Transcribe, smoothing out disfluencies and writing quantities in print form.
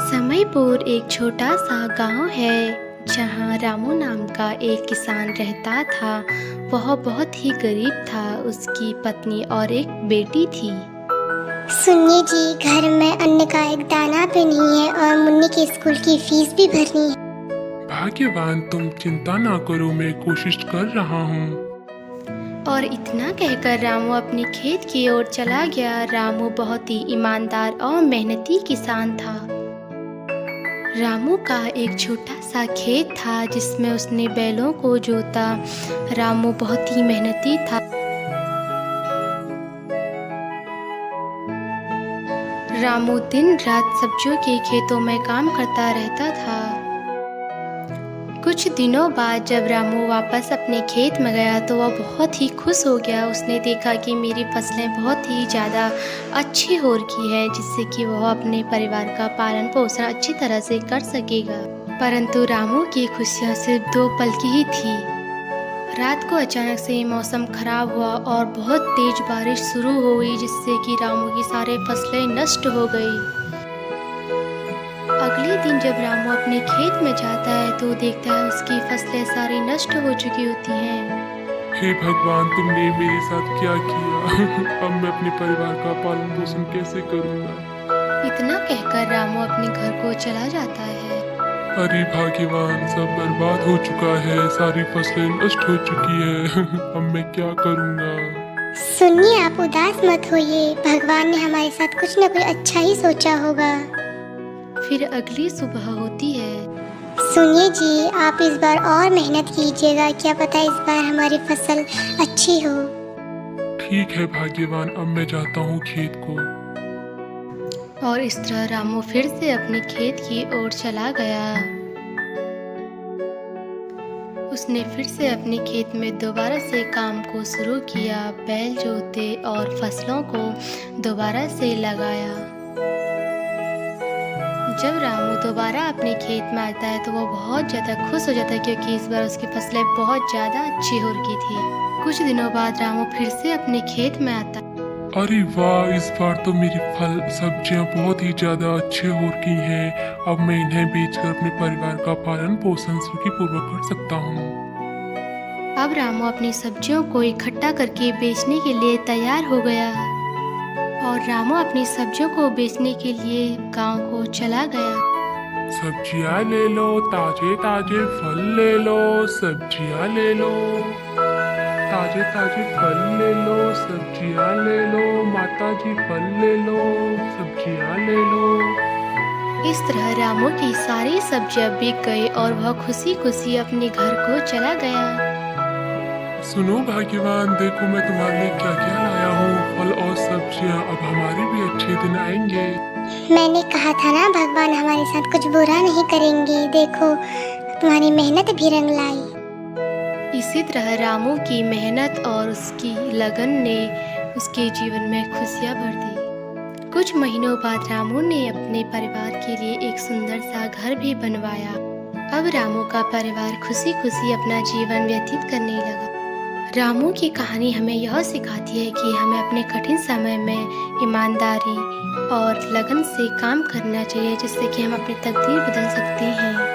समयपुर एक छोटा सा गांव है जहां रामू नाम का एक किसान रहता था। वह बहुत ही गरीब था। उसकी पत्नी और एक बेटी थी। सुनिए जी, घर में अन्न का एक दाना भी नहीं है और मुन्नी की स्कूल की फीस भी भरनी है। भाग्यवान, तुम चिंता ना करो, मैं कोशिश कर रहा हूँ। और इतना कहकर रामू अपने खेत की ओर चला गया। रामू बहुत ही ईमानदार और मेहनती किसान था। रामू का एक छोटा सा खेत था जिसमें उसने बैलों को जोता। रामू बहुत ही मेहनती था। रामू दिन रात सब्जियों के खेतों में काम करता रहता था। कुछ दिनों बाद जब रामू वापस अपने खेत में गया तो वह बहुत ही खुश हो गया। उसने देखा कि मेरी फसलें बहुत ही ज़्यादा अच्छी हो रही है, जिससे कि वह अपने परिवार का पालन पोषण अच्छी तरह से कर सकेगा। परंतु रामू की खुशियाँ सिर्फ 2 पल की ही थी। रात को अचानक से मौसम खराब हुआ और बहुत तेज बारिश शुरू हो गई, जिससे कि रामू की सारी फसलें नष्ट हो गई। अगले दिन जब रामू अपने खेत में जाता है तो देखता है उसकी फसलें सारी नष्ट हो चुकी होती हैं। हे भगवान, तुमने मेरे साथ क्या किया? अब मैं अपने परिवार का पालन पोषण कैसे करूँगा? इतना कहकर रामू अपने घर को चला जाता है। अरे भाग्यवान, सब बर्बाद हो चुका है, सारी फसलें नष्ट हो चुकी है। अब मैं क्या करूँगा? सुनिए, आप उदास मत होइए, भगवान ने हमारे साथ कुछ न कुछ अच्छा ही सोचा होगा। फिर अगली सुबह होती है। सुनिए जी, आप इस बार और मेहनत कीजिएगा, क्या पता इस बार हमारी फसल अच्छी हो। ठीक है भाग्यवान, अब मैं जाता हूँ खेत को। और इस तरह रामू फिर से अपने खेत की ओर चला गया। उसने फिर से अपने खेत में दोबारा से काम को शुरू किया। बैल जोते और फसलों को दोबारा से लगाया। जब रामू दोबारा अपने खेत में आता है तो वो बहुत ज़्यादा खुश हो जाता है, क्योंकि इस बार उसकी फसलें बहुत ज़्यादा अच्छी हो रही थी। कुछ दिनों बाद रामू फिर से अपने खेत में आता। अरे वाह, इस बार तो मेरी फल सब्जियां बहुत ही ज्यादा अच्छे हो रही हैं। अब मैं इन्हें बेचकर अपने परिवार का पालन पोषण सुखीपूर्वक कर सकता हूँ। अब रामू अपनी सब्जियों को इकट्ठा करके बेचने के लिए तैयार हो गया। और रामू अपनी सब्जियों को बेचने के लिए गांव को चला गया। सब्जियां ले लो, ताजे ताजे फल ले लो, सब्जियां ले लो, ताजे ताजे फल ले लो, सब्जियां ले लो, माता जी फल ले लो, सब्जियां ले लो। इस तरह रामू की सारी सब्जियां बिक गई और वह खुशी खुशी अपने घर को चला गया। सुनो भाग्यवान, देखो मैं तुम्हारे लिए क्या क्या लाया हूँ, फल और सब्जियां। अब हमारे भी अच्छे दिन आएंगे। मैंने कहा था ना, भगवान हमारे साथ कुछ बुरा नहीं करेंगे। देखो, तुम्हारी मेहनत भी रंग लाई। इसी तरह रामू की मेहनत और उसकी लगन ने उसके जीवन में खुशियाँ भर दी। कुछ महीनों बाद रामू ने अपने परिवार के लिए एक सुंदर सा घर भी बनवाया। अब रामू का परिवार खुशी खुशी अपना जीवन व्यतीत करने लगा। रामू की कहानी हमें यह सिखाती है कि हमें अपने कठिन समय में ईमानदारी और लगन से काम करना चाहिए, जिससे कि हम अपनी तकदीर बदल सकते हैं।